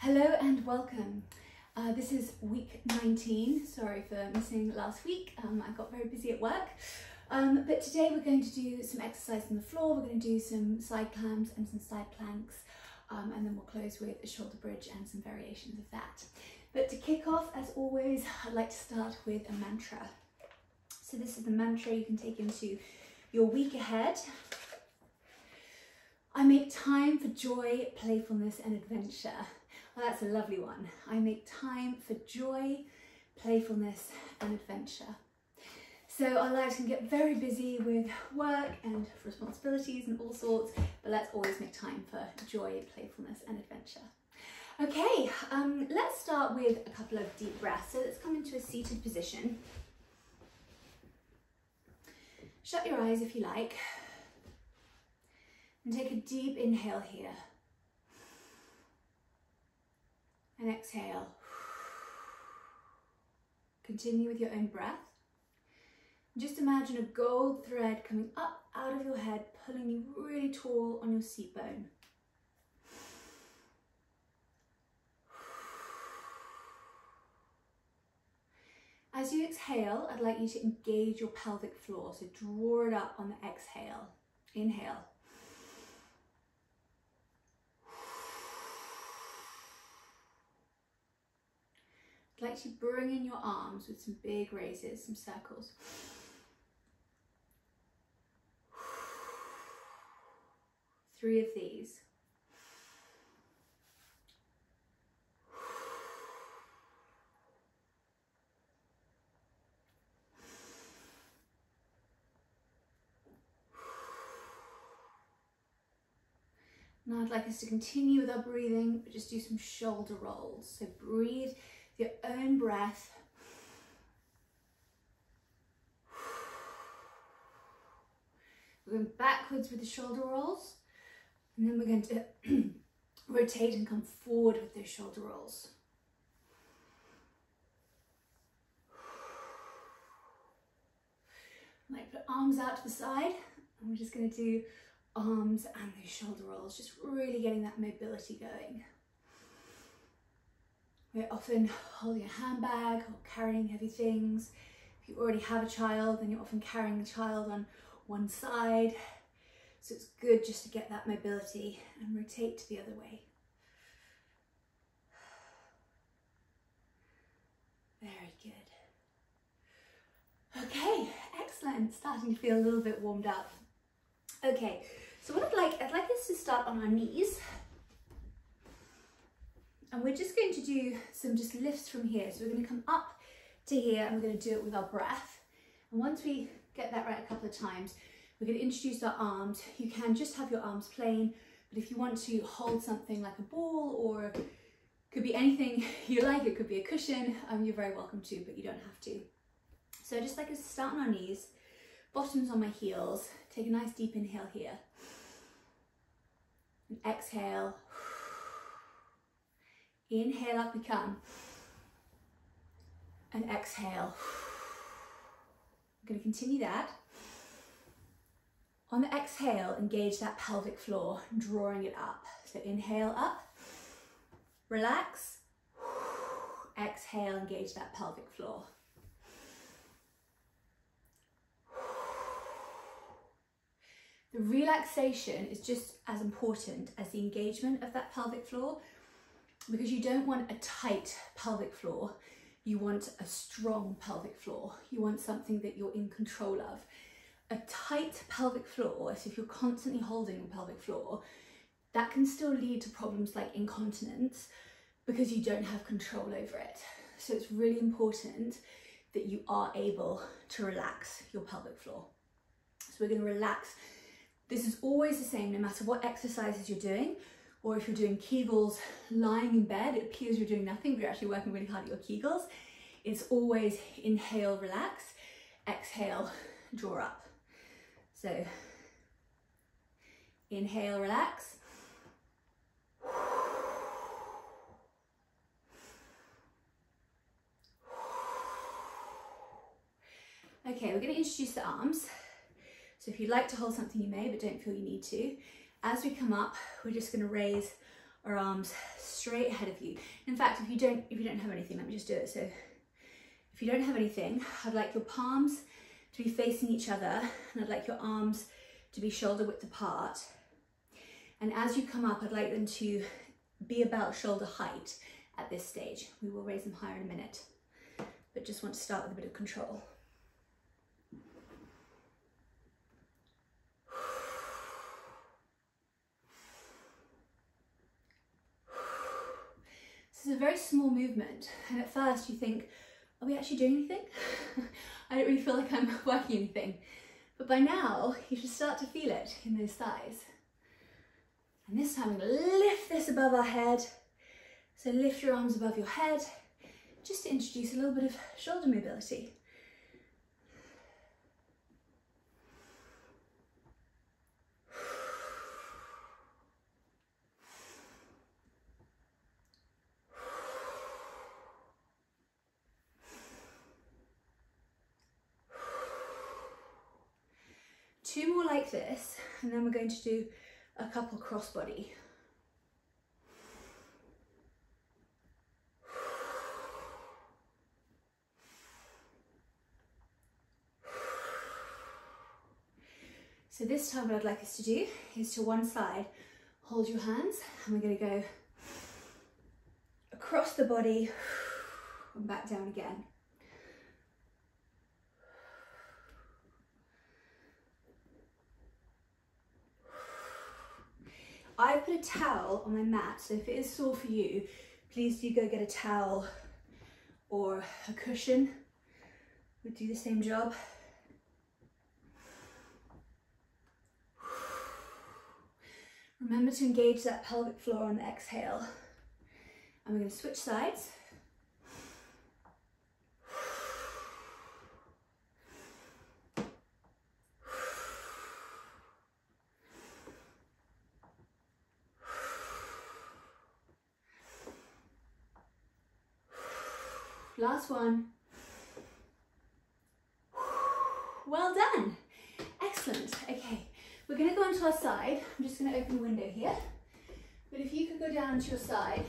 Hello and welcome. This is week 19. Sorry for missing last week. I got very busy at work. But today we're going to do some exercise on the floor. We're going to do some side climbs and some side planks. And then we'll close with a shoulder bridge and some variations of that. But to kick off, as always, I'd like to start with a mantra. So this is the mantra you can take into your week ahead. I make time for joy, playfulness and adventure. Well, that's a lovely one. I make time for joy, playfulness and adventure. So our lives can get very busy with work and responsibilities and all sorts, but let's always make time for joy, playfulness and adventure. Okay, let's start with a couple of deep breaths. So let's come into a seated position. Shut your eyes if you like. And take a deep inhale here. And exhale. Continue with your own breath. Just imagine a gold thread coming up out of your head, pulling you really tall on your seat bone. As you exhale, I'd like you to engage your pelvic floor. So draw it up on the exhale. Inhale. I'd like to bring in your arms with some big raises, some circles. Three of these. Now I'd like us to continue with our breathing, but just do some shoulder rolls. So breathe your own breath. We're going backwards with the shoulder rolls, and then we're going to rotate and come forward with those shoulder rolls. Like put arms out to the side, and we're just going to do arms and those shoulder rolls, just really getting that mobility going. We're often holding a handbag or carrying heavy things. If you already have a child, then you're often carrying the child on one side. So it's good just to get that mobility and rotate to the other way. Very good. Okay, excellent. Starting to feel a little bit warmed up. Okay, so what I'd like us to start on our knees. And we're just going to do some just lifts from here. So we're going to come up to here and we're going to do it with our breath. And once we get that right a couple of times, we're going to introduce our arms. You can just have your arms plain, but if you want to hold something like a ball or could be anything you like, it could be a cushion, you're very welcome to, but you don't have to. So just like us to start on our knees, bottoms on my heels, take a nice deep inhale here. And exhale. Inhale, up we come, and exhale. I'm going to continue that. On the exhale, engage that pelvic floor, drawing it up. So inhale up, relax, exhale, engage that pelvic floor. The relaxation is just as important as the engagement of that pelvic floor, because you don't want a tight pelvic floor, you want a strong pelvic floor. You want something that you're in control of. A tight pelvic floor, so if you're constantly holding your pelvic floor, that can still lead to problems like incontinence because you don't have control over it. So it's really important that you are able to relax your pelvic floor. So we're going to relax. This is always the same no matter what exercises you're doing. Or if you're doing Kegels lying in bed, it appears you're doing nothing, but you're actually working really hard at your Kegels. It's always inhale, relax, exhale, draw up. So inhale, relax. Okay, we're going to introduce the arms. So if you'd like to hold something, you may, but don't feel you need to. As we come up, we're just going to raise our arms straight ahead of you. In fact, if you don't have anything, let me just do it. So if you don't have anything, I'd like your palms to be facing each other, and I'd like your arms to be shoulder width apart. And as you come up, I'd like them to be about shoulder height at this stage. We will raise them higher in a minute, but just want to start with a bit of control. This is a very small movement, and at first you think, are we actually doing anything? I don't really feel like I'm working anything. But by now, you should start to feel it in those thighs. And this time I'm going to lift this above our head. So lift your arms above your head, just to introduce a little bit of shoulder mobility. Two more like this, and then we're going to do a couple crossbody. So this time what I'd like us to do is to one side, hold your hands, and we're going to go across the body and back down again. I put a towel on my mat, so if it is sore for you, please do go get a towel or a cushion. Would do the same job. Remember to engage that pelvic floor on the exhale. And we're going to switch sides. Last one. Well done. Excellent. Okay, we're going to go onto our side. I'm just going to open the window here. But if you could go down onto your side,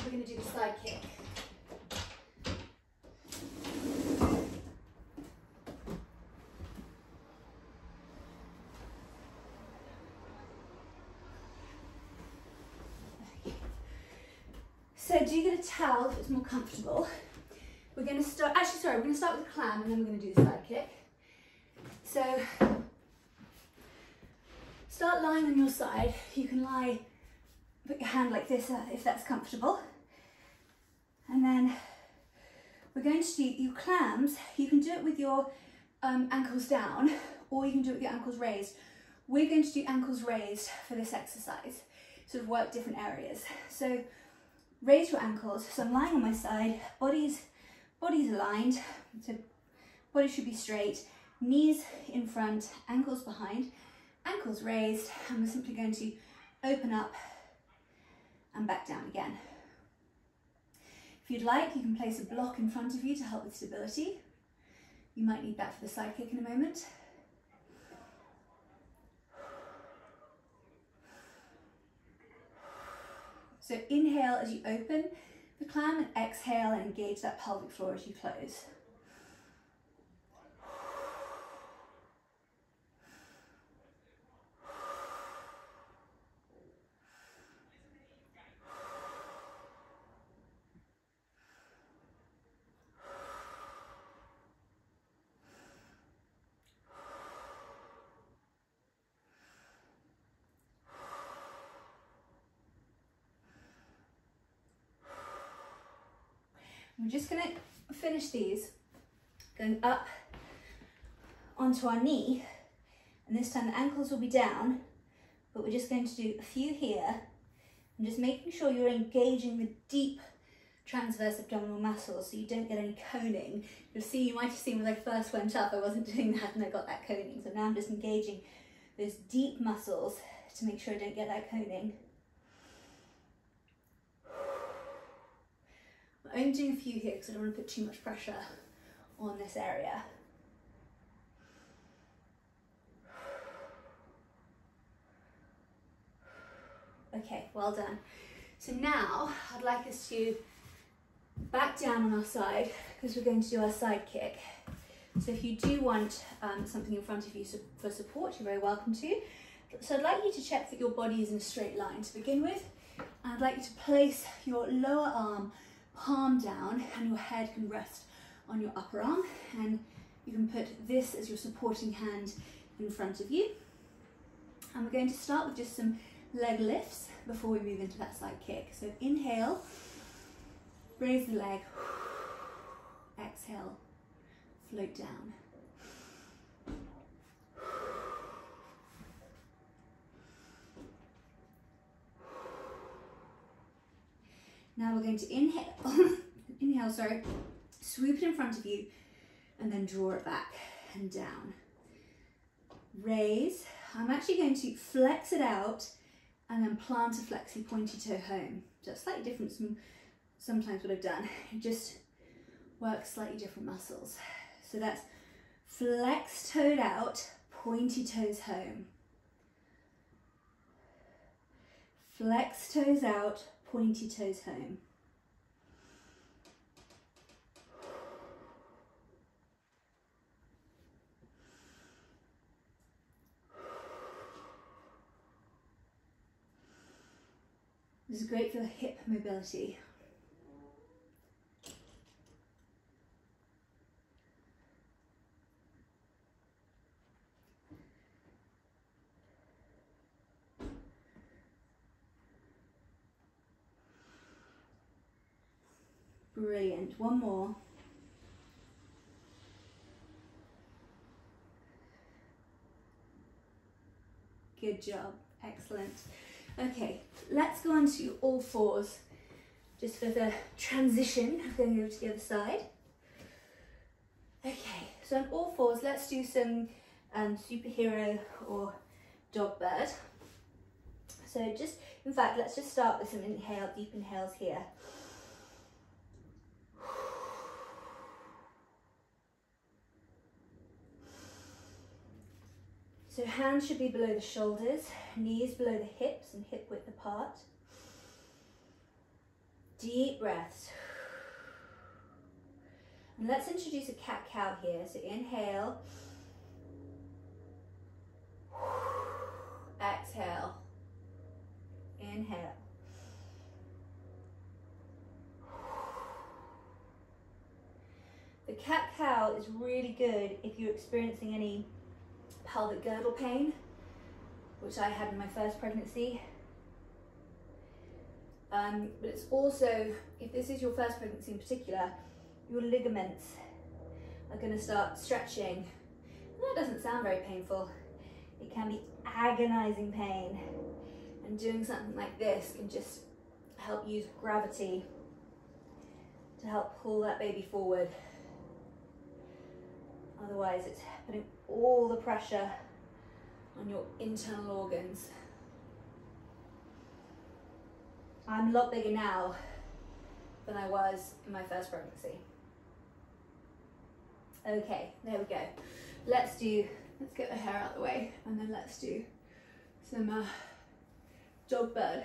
we're going to do the side kick. Okay. So do get a towel if it's more comfortable. We're going to start, we're going to start with a clam and then we're going to do the side kick. So start lying on your side. You can put your hand like this if that's comfortable. And then we're going to do your clams. You can do it with your ankles down, or you can do it with your ankles raised. We're going to do ankles raised for this exercise, sort of work different areas. So raise your ankles. So I'm lying on my side, body's aligned, so body should be straight, knees in front, ankles behind, ankles raised, and we're simply going to open up and back down again. If you'd like, you can place a block in front of you to help with stability. You might need that for the side kick in a moment. So inhale as you open the clam and exhale and engage that pelvic floor as you close. We're just going to finish these going up onto our knee, and this time the ankles will be down, but we're just going to do a few here and just making sure you're engaging the deep transverse abdominal muscles so you don't get any coning. You might have seen when I first went up, I wasn't doing that and I got that coning. So now I'm just engaging those deep muscles to make sure I don't get that coning. I'm only doing a few here because I don't want to put too much pressure on this area. Okay, well done. So now I'd like us to back down on our side because we're going to do our side kick. So if you do want something in front of you for support, you're very welcome to. So I'd like you to check that your body is in a straight line to begin with. And I'd like you to place your lower arm palm down and your head can rest on your upper arm. And you can put this as your supporting hand in front of you. And we're going to start with just some leg lifts before we move into that side kick. So inhale, raise the leg, exhale, float down. Now we're going to inhale, swoop it in front of you and then draw it back and down. Raise. I'm actually going to flex it out and then plant a flexi pointy toe home. Just slightly different from sometimes what I've done. It just works slightly different muscles. So that's flex toed out, pointy toes home. Flex toes out, pointy toes home. This is great for hip mobility. Brilliant. One more. Good job. Excellent. Okay, let's go on to all fours just for the transition of going over to the other side. Okay, so on all fours, let's do some superhero or dog bird. So just, in fact, let's just start with some deep inhales here. So hands should be below the shoulders, knees below the hips and hip width apart. Deep breaths. And let's introduce a cat-cow here. So inhale. Exhale. Inhale. The cat-cow is really good if you're experiencing any pelvic girdle pain, which I had in my first pregnancy. But it's also, if this is your first pregnancy in particular, your ligaments are going to start stretching. And that doesn't sound very painful. It can be agonizing pain. And doing something like this can just help use gravity to help pull that baby forward. Otherwise, it's putting all the pressure on your internal organs. I'm a lot bigger now than I was in my first pregnancy. Okay, there we go. Let's get the hair out of the way and then let's do some dog bird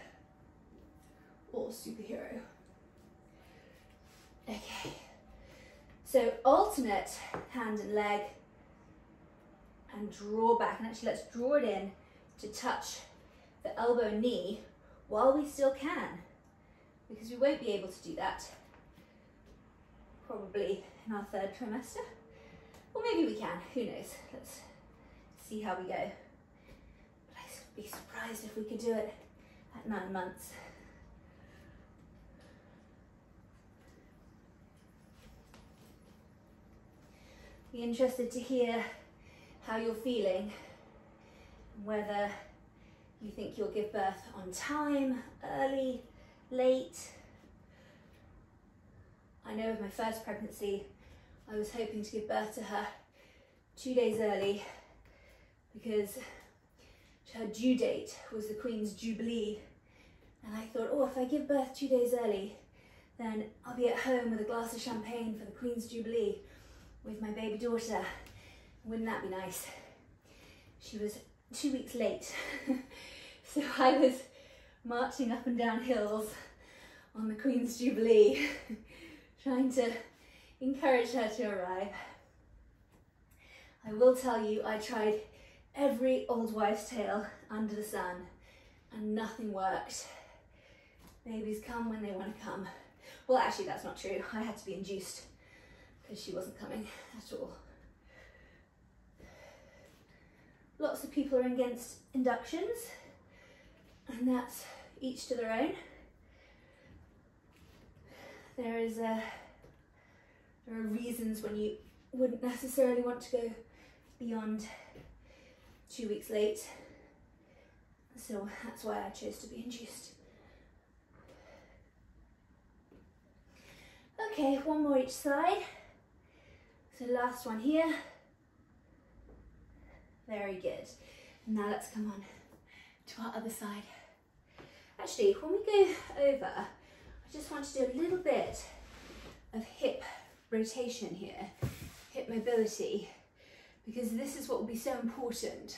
or superhero. Okay. So alternate hand and leg and draw back, and actually let's draw it in to touch the elbow and knee while we still can, because we won't be able to do that probably in our third trimester, or maybe we can, who knows. Let's see how we go. But I'd be surprised if we could do it at 9 months. Be interested to hear how you're feeling, whether you think you'll give birth on time, early, late. I know with my first pregnancy, I was hoping to give birth to her 2 days early because her due date was the Queen's Jubilee. And I thought, oh, if I give birth 2 days early, then I'll be at home with a glass of champagne for the Queen's Jubilee with my baby daughter. Wouldn't that be nice? She was 2 weeks late. So I was marching up and down hills Queen's Jubilee, trying to encourage her to arrive. I will tell you, I tried every old wives' tale under the sun and nothing worked. Babies come when they want to come. Well, actually, that's not true. I had to be induced because she wasn't coming at all. Lots of people are against inductions, and that's each to their own. There are reasons when you wouldn't necessarily want to go beyond 2 weeks late, so that's why I chose to be induced. Okay, one more each side. So last one here. Very good. Now let's come on to our other side. Actually, when we go over, I just want to do a little bit of hip rotation here, hip mobility, because this is what will be so important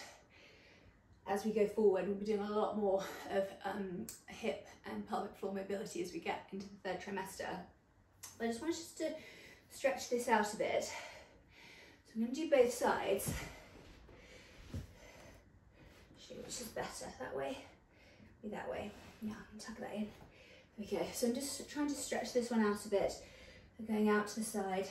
as we go forward. We'll be doing a lot more of hip and pelvic floor mobility as we get into the third trimester. But I just want us to stretch this out a bit. So I'm going to do both sides. Show you which is better, that way, be that way. Yeah, I can tuck that in. There we go. So I'm just trying to stretch this one out a bit. So going out to the side.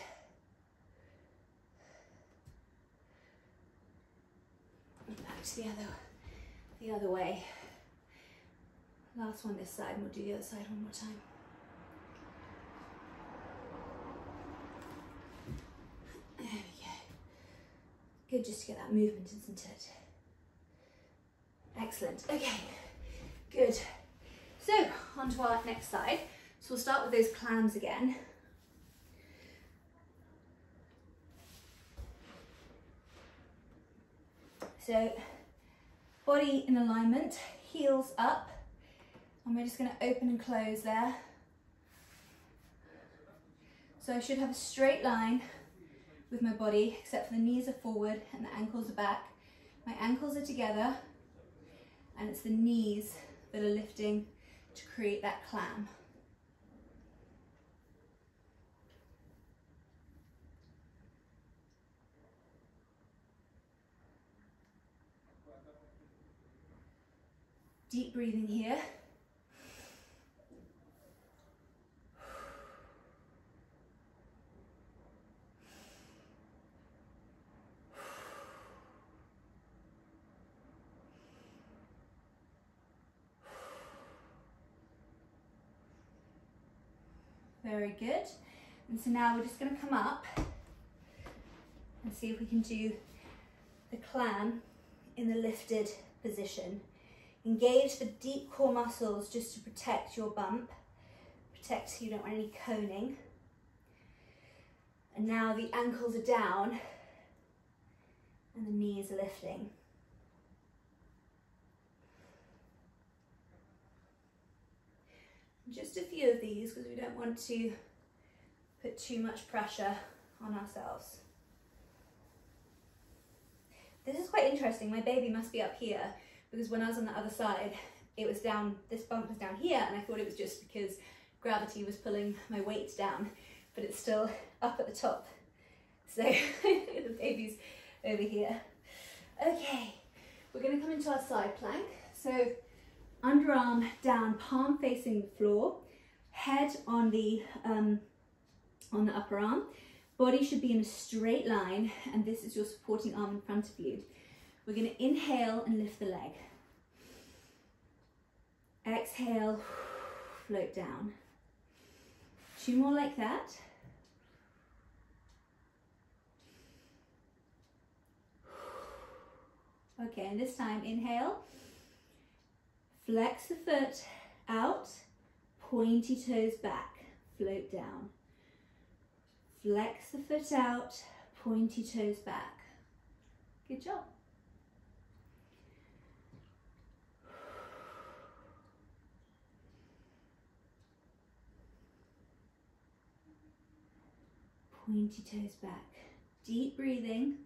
And back to the other way. Last one this side, and we'll do the other side one more time. There we go. Good just to get that movement, isn't it? Excellent. Okay, good. So, on to our next side. So we'll start with those clams again. So, body in alignment, heels up, and we're just going to open and close there. So I should have a straight line with my body, except for the knees are forward and the ankles are back. My ankles are together, and it's the knees that are lifting to create that clam. Deep breathing here. Very good. And so now we're just going to come up and see if we can do the clam in the lifted position. Engage the deep core muscles just to protect your bump, protect so you don't want any coning. And now the ankles are down and the knees are lifting. Just a few of these because we don't want to put too much pressure on ourselves. This is quite interesting. My baby must be up here because when I was on the other side, it was down, this bump was down here, and I thought it was just because gravity was pulling my weight down, but it's still up at the top. So the baby's over here. Okay, we're going to come into our side plank. So underarm down, palm facing the floor, head on the upper arm. Body should be in a straight line, and this is your supporting arm in front of you. We're going to inhale and lift the leg. Exhale, float down. 2 more like that. Okay, and this time inhale. Flex the foot out, pointy toes back, float down. Flex the foot out, pointy toes back. Good job. Pointy toes back. Deep breathing.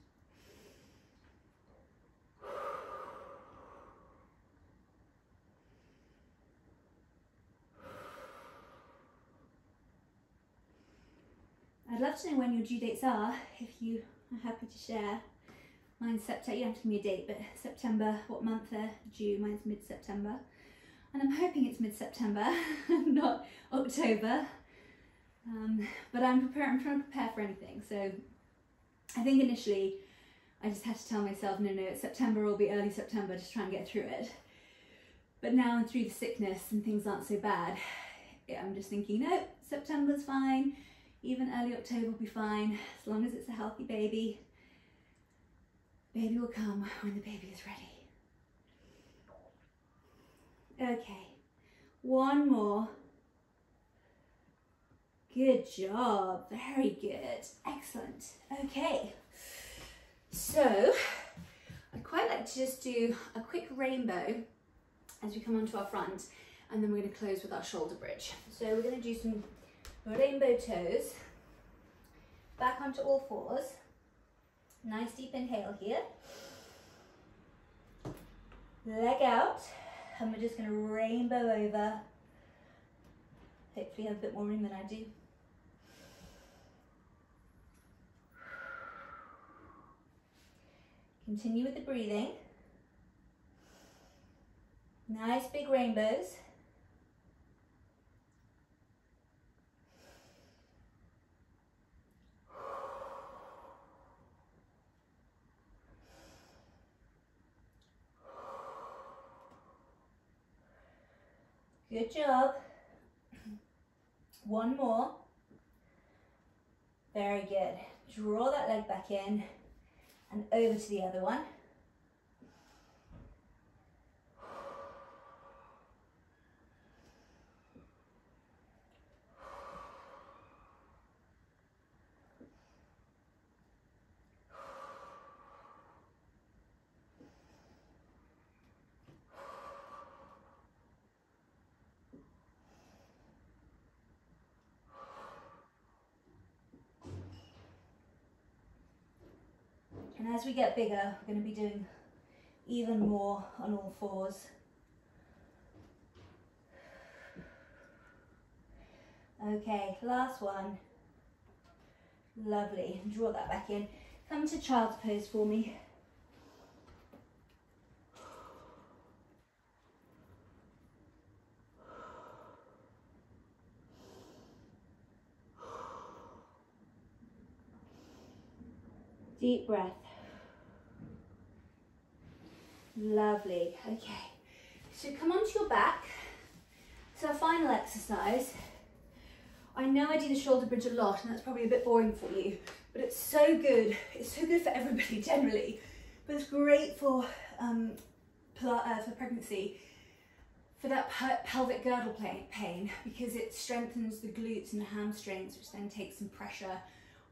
I'd love to know when your due dates are, if you are happy to share. Mine's September, you don't have to give me a date, but September, what month they're due, mine's mid-September. And I'm hoping it's mid-September, not October. But I'm trying to prepare for anything. So I think initially I just had to tell myself, no, it's September or be early September, just try and get through it. But now I'm through the sickness and things aren't so bad, I'm just thinking, no, September's fine, even early October will be fine, as long as it's a healthy baby. Baby will come when the baby is ready. Okay, one more. Good job, very good, excellent. Okay, so I'd quite like to just do a quick rainbow as we come onto our front, and then we're going to close with our shoulder bridge. So we're going to do some rainbow toes, back onto all fours. Nice deep inhale here. Leg out, and we're just going to rainbow over. Hopefully you have a bit more room than I do. Continue with the breathing. Nice big rainbows. Good job. One more. Very good. Draw that leg back in and over to the other one. And as we get bigger, we're going to be doing even more on all fours. Okay, last one. Lovely. Draw that back in. Come to child's pose for me. Deep breath. Lovely. Okay, so come onto your back. So our final exercise. I know I do the shoulder bridge a lot, and that's probably a bit boring for you, but it's so good. It's so good for everybody generally, but it's great for pregnancy, for that pelvic girdle pain, because it strengthens the glutes and the hamstrings, which then takes some pressure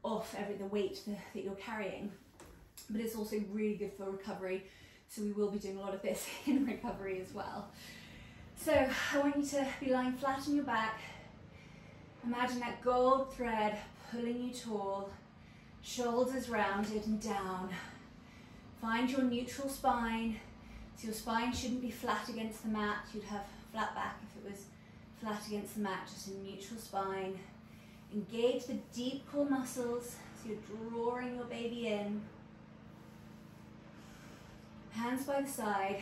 off the weight that you're carrying. But it's also really good for recovery, so we will be doing a lot of this in recovery as well. So I want you to be lying flat on your back. Imagine that gold thread pulling you tall, shoulders rounded and down. Find your neutral spine. So your spine shouldn't be flat against the mat. You'd have flat back if it was flat against the mat, just a neutral spine. Engage the deep core muscles, so you're drawing your baby in. Hands by the side.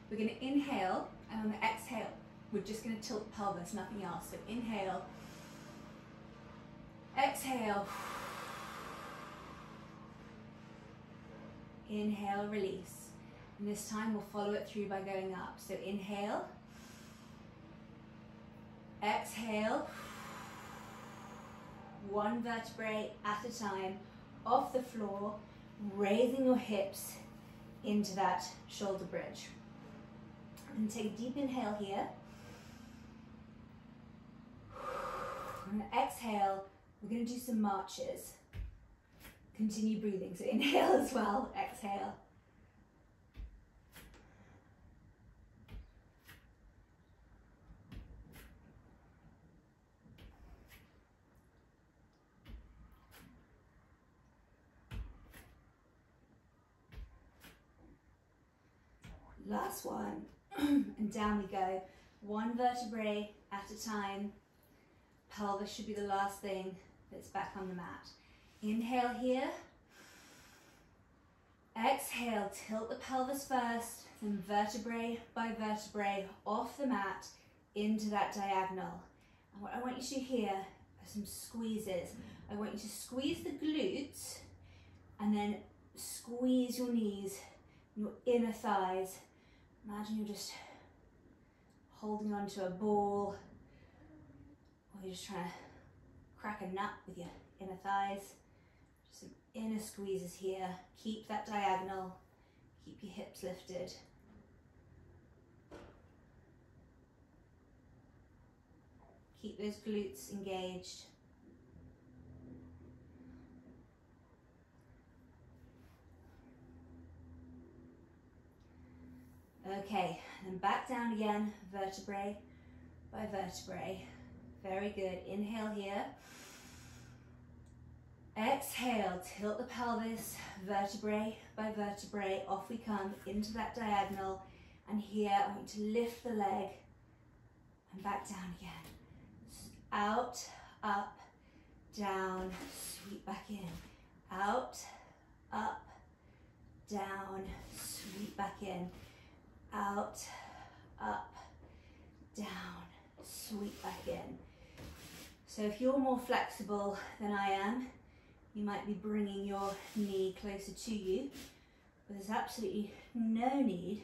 We're going to inhale, and on the exhale, we're just going to tilt the pelvis, nothing else. So inhale, exhale, inhale, release. And this time we'll follow it through by going up. So inhale, exhale, one vertebrae at a time, off the floor, raising your hips into that shoulder bridge. And take a deep inhale here. And exhale, we're going to do some marches. Continue breathing, so inhale as well, exhale. Last one, and down we go. One vertebrae at a time. Pelvis should be the last thing It's back on the mat. Inhale here. Exhale, tilt the pelvis first, then vertebrae by vertebrae off the mat into that diagonal. And what I want you to do here are some squeezes. I want you to squeeze the glutes and then squeeze your knees, your inner thighs. Imagine you're just holding onto a ball, or you're just trying to crack a nut with your inner thighs. Just some inner squeezes here. Keep that diagonal, keep your hips lifted. Keep those glutes engaged. Okay, then back down again, vertebrae by vertebrae. Very good. Inhale here. Exhale, tilt the pelvis, vertebrae by vertebrae. Off we come into that diagonal. And here, I want you to lift the leg and back down again. Out, up, down, sweep back in. Out, up, down, sweep back in. Out, up, down, sweep back in. So if you're more flexible than I am, you might be bringing your knee closer to you, but there's absolutely no need.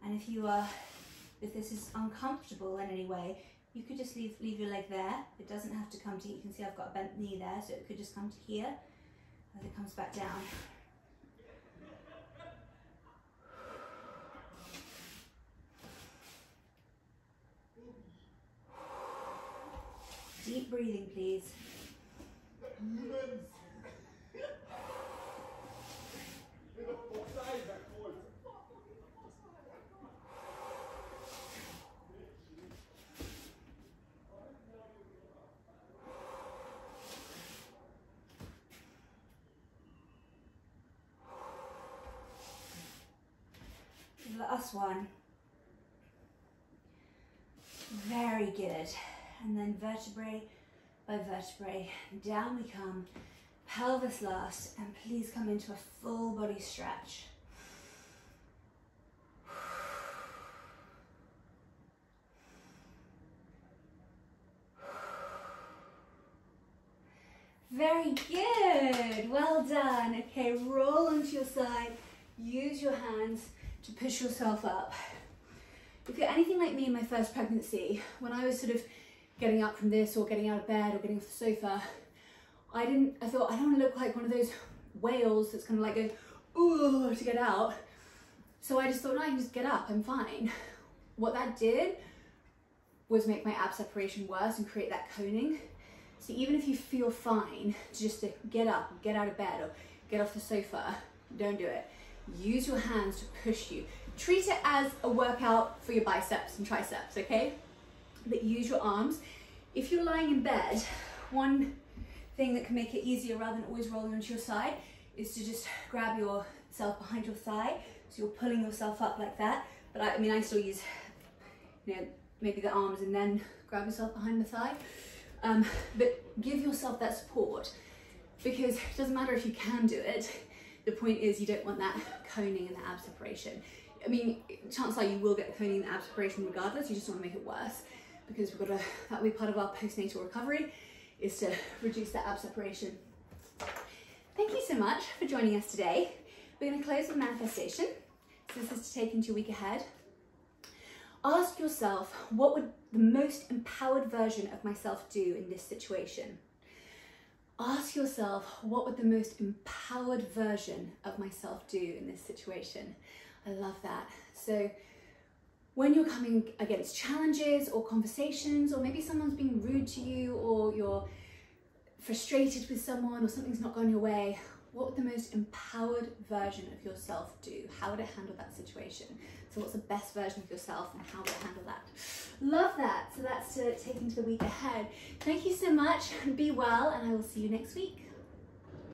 And if this is uncomfortable in any way, you could just leave your leg there. It doesn't have to come to, you can see I've got a bent knee there, so it could just come to here as it comes back down. Deep breathing, please. Last one. Very good. And then vertebrae by vertebrae, down we come, pelvis last, and please come into a full body stretch. Very good, well done. Okay, roll onto your side, use your hands to push yourself up. If you're anything like me in my first pregnancy, when I was sort of getting up from this or getting out of bed or getting off the sofa, I thought I don't want to look like one of those whales that's kind of like going, ooh, to get out. So I just thought, no, I can just get up, I'm fine. What that did was make my ab separation worse and create that coning. So even if you feel fine, just to get up, get out of bed or get off the sofa, don't do it. Use your hands to push you. Treat it as a workout for your biceps and triceps, okay? But use your arms. If you're lying in bed, one thing that can make it easier rather than always rolling onto your side is to just grab yourself behind your thigh. So you're pulling yourself up like that. But I still use, maybe the arms and then grab yourself behind the thigh. But give yourself that support, because it doesn't matter if you can do it. The point is you don't want that coning and the ab separation. I mean, chances are you will get the coning and the ab separation regardless. You just want to make it worse, because that'll be part of our postnatal recovery, is to reduce that ab separation. Thank you so much for joining us today. We're going to close with manifestation. So this is to take into your week ahead. Ask yourself, what would the most empowered version of myself do in this situation? Ask yourself, what would the most empowered version of myself do in this situation? I love that. So when you're coming against challenges or conversations, or maybe someone's being rude to you, or you're frustrated with someone, or something's not going your way, what would the most empowered version of yourself do? How would it handle that situation? So what's the best version of yourself, and how would it handle that? Love that. So that's to take into the week ahead. Thank you so much. Be well, and I will see you next week.